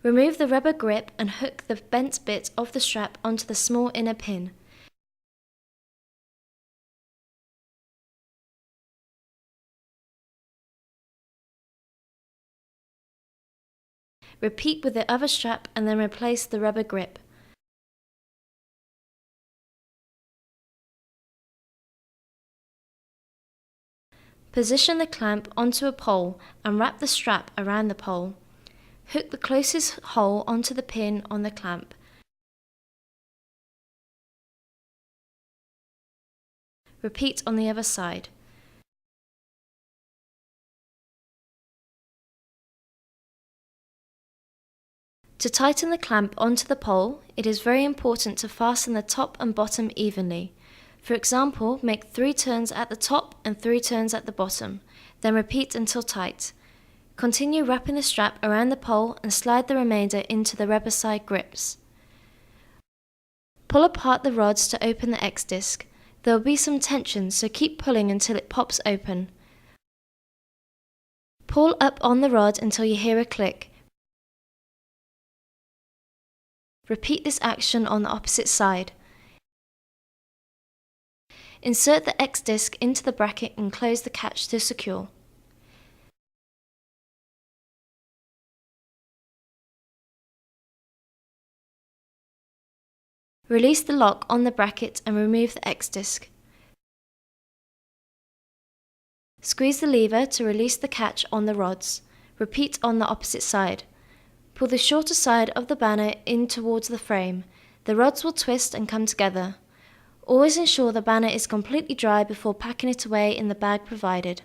Remove the rubber grip and hook the bent bit of the strap onto the small inner pin. Repeat with the other strap and then replace the rubber grip. Position the clamp onto a pole and wrap the strap around the pole. Hook the closest hole onto the pin on the clamp. Repeat on the other side. To tighten the clamp onto the pole, it is very important to fasten the top and bottom evenly. For example, make 3 turns at the top and 3 turns at the bottom, then repeat until tight. Continue wrapping the strap around the pole and slide the remainder into the rubber side grips. Pull apart the rods to open the X-disc. There will be some tension, so keep pulling until it pops open. Pull up on the rod until you hear a click. Repeat this action on the opposite side. Insert the X-disc into the bracket and close the catch to secure. Release the lock on the bracket and remove the X-disc. Squeeze the lever to release the catch on the rods. Repeat on the opposite side. Pull the shorter side of the banner in towards the frame. The rods will twist and come together. Always ensure the banner is completely dry before packing it away in the bag provided.